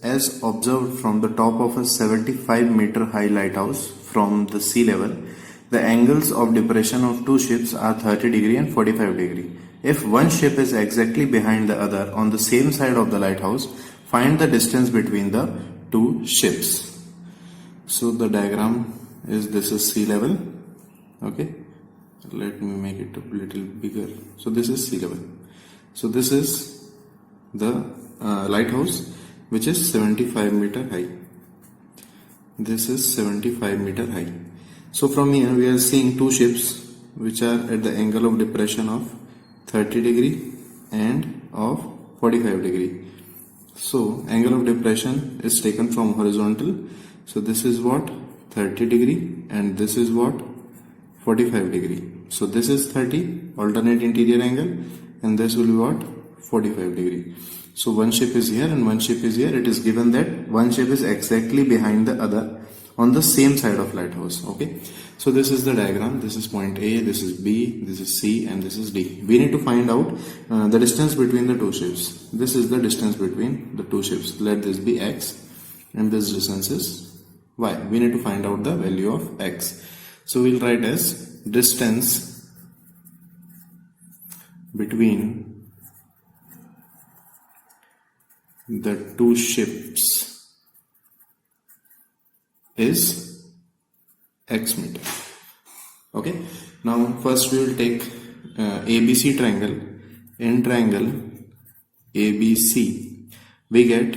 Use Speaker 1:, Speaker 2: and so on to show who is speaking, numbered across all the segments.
Speaker 1: As observed from the top of a 75-meter high lighthouse from the sea level, the angles of depression of two ships are 30 degree and 45 degree. If one ship is exactly behind the other on the same side of the lighthouse, find the distance between the two ships. So the diagram is, this is sea level. Okay, let me make it a little bigger. So this is sea level. So this is the lighthouse, which is 75-meter high. This is 75-meter high. So from here we are seeing two ships which are at the angle of depression of 30 degree and of 45 degree. So angle of depression is taken from horizontal. So this is what, 30 degree, and this is what, 45 degree. So this is 30 alternate interior angle, and this will be what, 45 degree. So one ship is here and one ship is here. It is given that one ship is exactly behind the other on the same side of lighthouse. Okay, so this is the diagram. This is point A, this is B, this is C, and this is D. We need to find out the distance between the two ships. This is the distance between the two ships. Let this be X and this distance is Y. We need to find out the value of X. So we'll write as distance between the two ships is X meter. Okay, now first we will take ABC triangle. In triangle ABC we get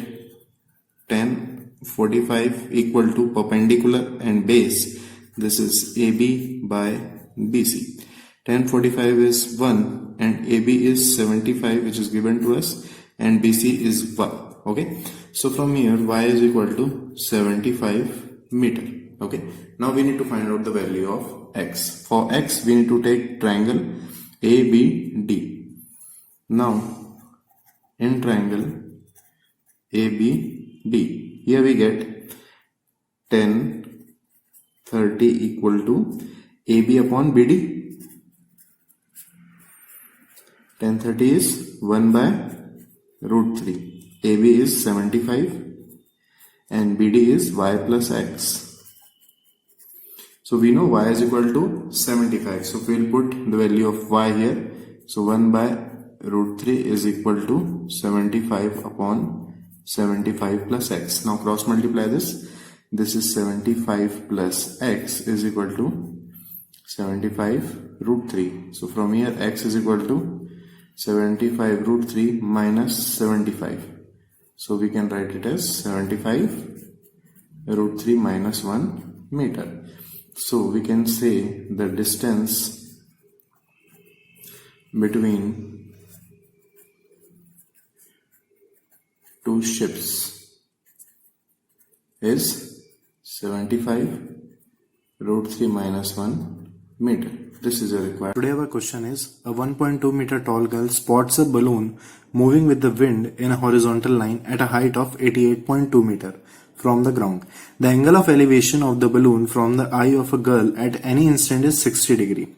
Speaker 1: tan 45 equal to perpendicular and base. This is AB by BC. Tan 45 is 1 and AB is 75, which is given to us, and BC is 1. Okay, so from here Y is equal to 75 meter. Okay, now we need to find out the value of X. For X we need to take triangle ABD. Now in triangle ABD, here we get tan 30 equal to AB upon BD. Tan 30 is 1 by root 3. AB is 75 and BD is Y plus X. So we know Y is equal to 75. So we will put the value of Y here. So 1 by root 3 is equal to 75 upon 75 plus X. Now cross multiply this. This is 75 plus X is equal to 75 root 3. So from here X is equal to 75 root 3 minus 75. So we can write it as 75 root 3 minus 1 meter. So we can say the distance between two ships is 75 root 3 minus 1 meter. This is a required. Today our question is, a 1.2 meter tall girl spots a balloon moving with the wind in a horizontal line at a height of 88.2 meter from the ground. The angle of elevation of the balloon from the eye of a girl at any instant is 60 degree.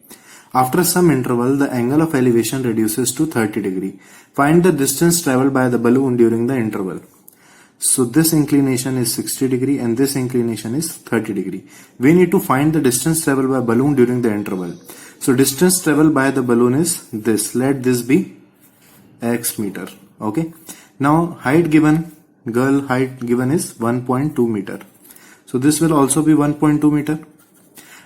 Speaker 1: After some interval, the angle of elevation reduces to 30 degree. Find the distance traveled by the balloon during the interval. So this inclination is 60 degree and this inclination is 30 degree. We need to find the distance traveled by balloon during the interval. So distance traveled by the balloon is this. Let this be X meter. Okay. Now height given, girl height given is 1.2 meter. So this will also be 1.2 meter.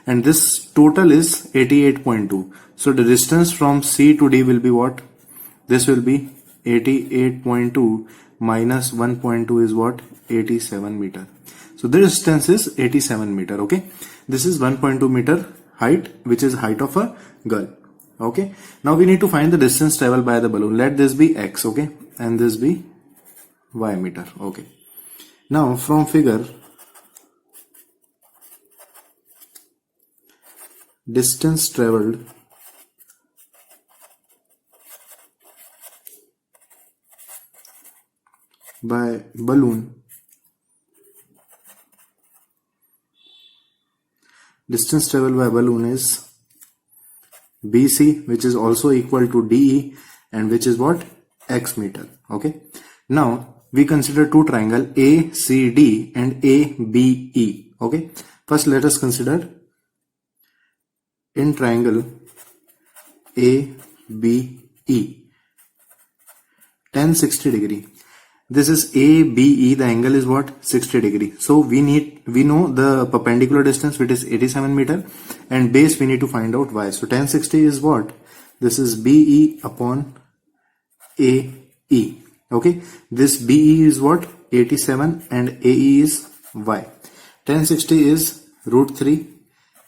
Speaker 1: And this total is 88.2. So the distance from C to D will be what? This will be 88.2 minus 1.2 is what? 87 meter. So the distance is 87 meter. Okay. This is 1.2 meter height, which is height of a girl. Okay. Now we need to find the distance traveled by the balloon. Let this be X. Okay. And this be Y meter. Okay. Now from figure, distance traveled by balloon, distance traveled by balloon is BC, which is also equal to DE, and which is what? X meter. Okay. Now we consider two triangle ACD and ABE. Okay, first let us consider in triangle ABE, tan 60 degree. This is ABE, the angle is what? 60 degree. So we know the perpendicular distance, which is 87 meter, and base we need to find out y. So tan 60 is what? This is BE upon AE. Okay, this BE is what? 87 and AE is y. Tan 60 is root 3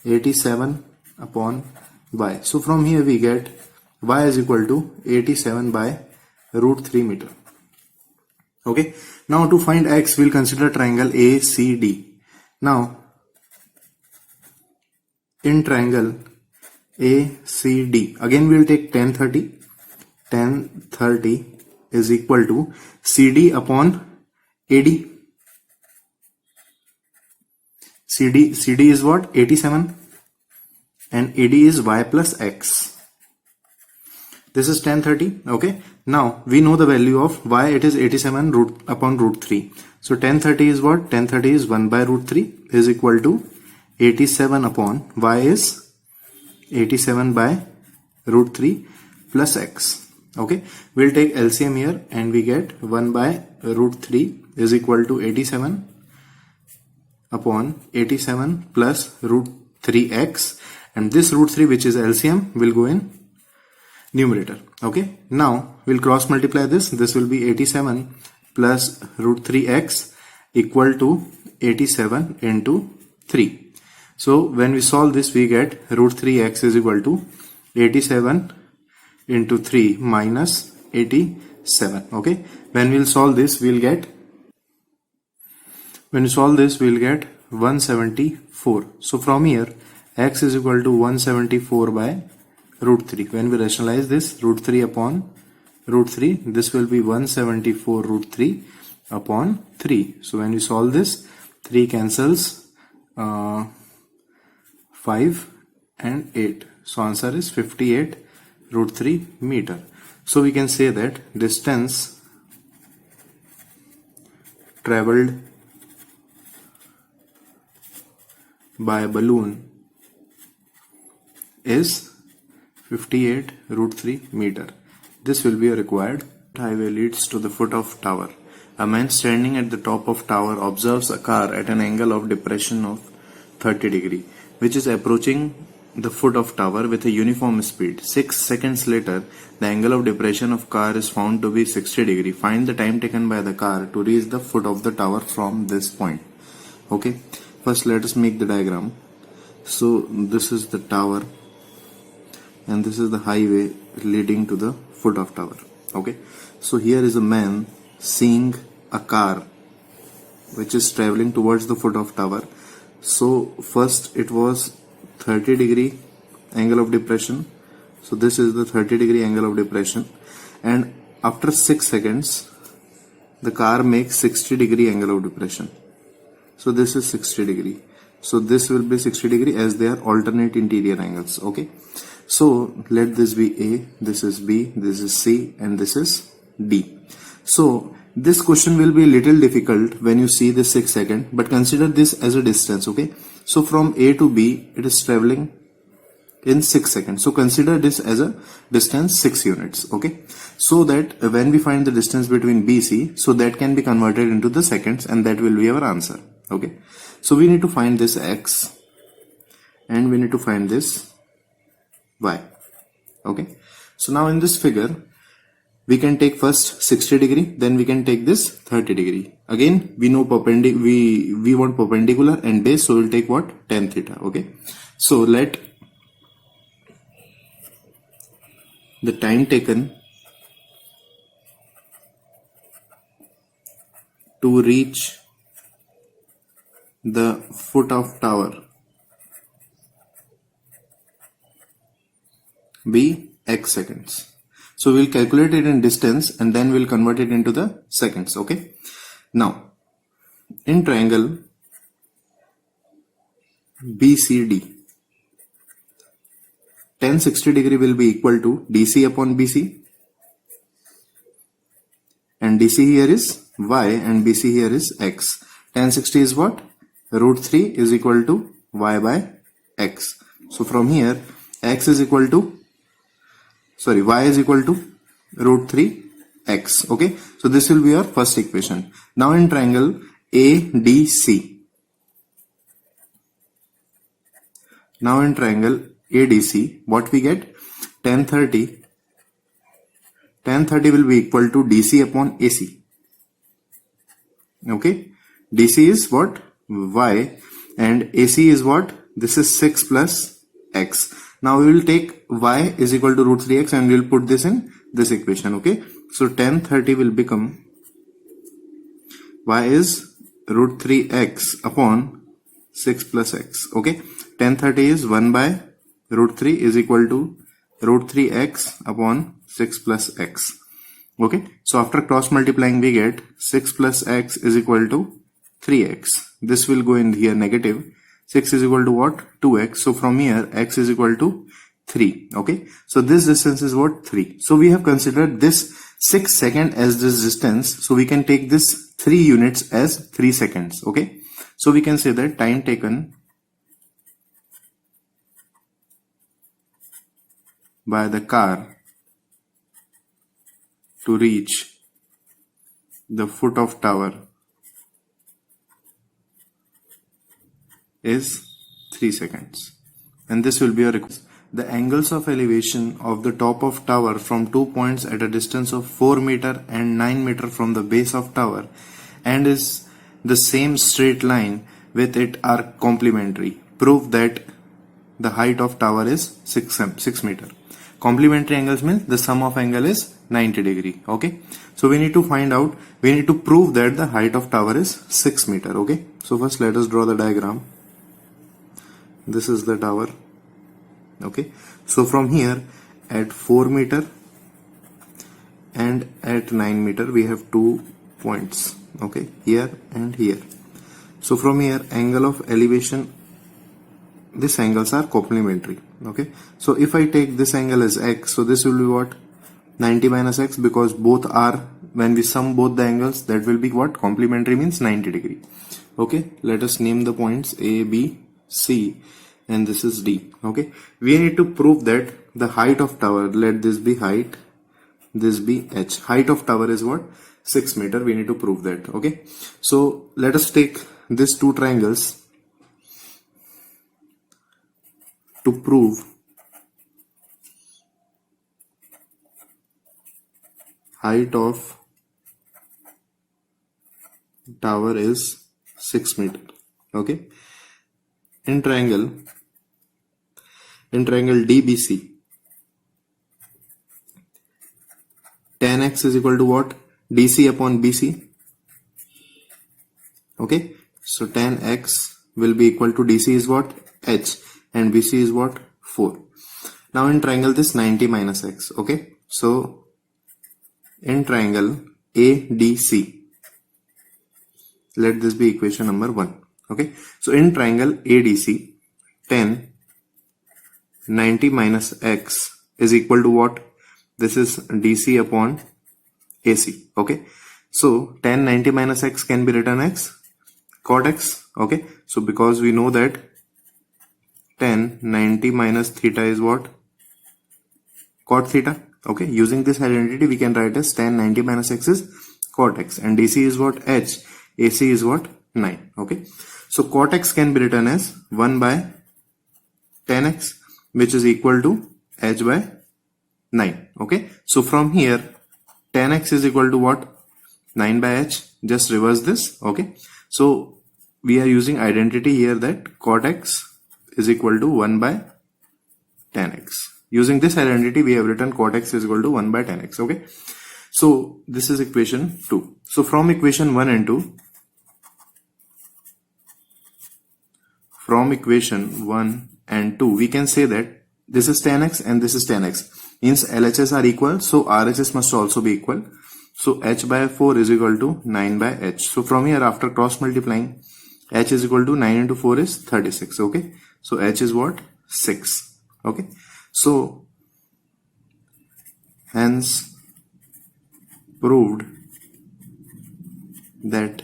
Speaker 1: 87 upon y. So from here we get y is equal to 87 by root 3 meter. Okay, now to find x, we'll consider triangle ACD. Now in triangle ACD, again we'll take tan 30. Tan 30 is equal to CD upon AD. CD is what? 87 and AD is y plus x. This is tan 30. Okay, now we know the value of y, it is 87 root upon root 3. So tan 30 is what? Tan 30 is 1 by root 3 is equal to 87 upon y is 87 by root 3 plus x. Okay, we'll take LCM here and we get 1 by root 3 is equal to 87 upon 87 plus root 3x, and this root 3, which is LCM, will go in numerator. Okay, now we'll cross multiply this. This will be 87 plus root 3x equal to 87 into 3. So when we solve this, we get root 3x is equal to 87 into 3 minus 87. Okay, when we'll solve this, we'll get 174. So from here x is equal to 174 by root 3. When we rationalize this, root 3 upon root 3, this will be 174 root 3 upon 3. So when we solve this, 3 cancels 5 and 8. So answer is 58 root 3 meter. So we can say that distance traveled by balloon is 58 root 3 meter. This will be a required. Highway leads to the foot of tower. A man standing at the top of tower observes a car at an angle of depression of 30 degree, which is approaching the foot of tower with a uniform speed. 6 seconds later, the angle of depression of car is found to be 60 degree. Find the time taken by the car to reach the foot of the tower from this point. Okay, first let us make the diagram. So this is the tower and this is the highway leading to the foot of tower. Okay, so here is a man seeing a car which is traveling towards the foot of tower. So first it was 30 degree angle of depression. So this is the 30 degree angle of depression, and after 6 seconds the car makes 60 degree angle of depression. So this is 60 degree. So this will be 60 degree as they are alternate interior angles. Okay, so let this be A, this is B, this is C, and this is D. So this question will be a little difficult when you see this 6 seconds, but consider this as a distance. Okay, so from A to B it is traveling in 6 seconds. So consider this as a distance 6 units. Okay, so that when we find the distance between BC, so that can be converted into the seconds, and that will be our answer. Okay, so we need to find this x and we need to find this y. Okay, so now in this figure we can take first 60 degree, then we can take this 30 degree. Again we know we want perpendicular and base, so we'll take what? Tan theta. Okay, so let the time taken to reach the foot of tower be x seconds. So we'll calculate it in distance and then we'll convert it into the seconds. Okay, now in triangle BCD, tan 60 degree will be equal to DC upon BC, and DC here is y and BC here is x. Tan 60 is what? Root 3 is equal to y by x. So from here x is equal to, sorry, y is equal to root 3 x. Okay, so this will be our first equation. Now in triangle ADC, now in triangle ADC, what we get? Tan 30 will be equal to DC upon AC. Okay, DC is what? Y, and AC is what? This is 6 plus x. Now we will take y is equal to root 3x and we will put this in this equation. Okay, so tan 30 will become, y is root 3x upon 6 plus x. Okay, tan 30 is 1 by root 3 is equal to root 3x upon 6 plus x. Okay, so after cross multiplying we get 6 plus x is equal to 3x. This will go in here negative. 6 is equal to what? 2x. So from here x is equal to 3. Okay, so this distance is what? 3. So we have considered this 6 second as this distance, so we can take this 3 units as 3 seconds. Okay, so we can say that time taken by the car to reach the foot of tower is 3 seconds, and this will be a request. The angles of elevation of the top of tower from 2 points at a distance of 4 meter and 9 meter from the base of tower and is the same straight line with it are complementary. Prove that the height of tower is 6 meter. Complementary angles means the sum of angle is 90 degree. Okay, so we need to find out, we need to prove that the height of tower is 6 meter. Okay, so first let us draw the diagram. This is the tower. Okay, so from here at 4 meter and at 9 meter we have 2 points. Okay, here and here. So from here angle of elevation, these angles are complementary. Okay, so if I take this angle as x, so this will be what? 90 minus x, because both are, when we sum both the angles, that will be what? Complementary means 90 degree. Okay, let us name the points A, B, C, and this is D. Okay, we need to prove that the height of tower, let this be height, this be h. Height of tower is what? 6 meter. We need to prove that. Okay, so let us take these two triangles to prove height of tower is 6 meter. Okay, in triangle DBC, tan x is equal to what? DC upon BC. Okay, so tan x will be equal to DC is what? H, and BC is what? 4. Now in triangle this 90 minus x. Okay, so in triangle ADC, let this be equation number 1. Okay, so in triangle ADC, tan 90 minus x is equal to what? This is DC upon AC. Okay, so tan 90 minus x can be written as cot x. Okay, so because we know that tan 90 minus theta is what? Cot theta. Okay, using this identity we can write as tan 90 minus x is cot x, and DC is what? H, AC is what? 9. Okay, so cot x can be written as 1 by tan x, which is equal to h by 9. Okay, so from here tan x is equal to what? 9 by h. Just reverse this. Okay, so we are using identity here that cot x is equal to 1 by tan x. Using this identity we have written cot x is equal to 1 by tan x. Okay, so this is equation 2. So from equation 1 and 2, we can say that this is tan x and this is tan x, means LHS are equal, so RHS must also be equal. So h by 4 is equal to 9 by h. So from here after cross multiplying, h is equal to 9 into 4 is 36. Okay, so h is what? 6. Okay, so hence proved that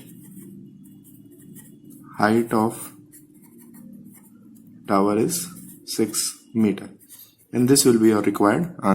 Speaker 1: height of tower is 6 meter, and this will be your required answer.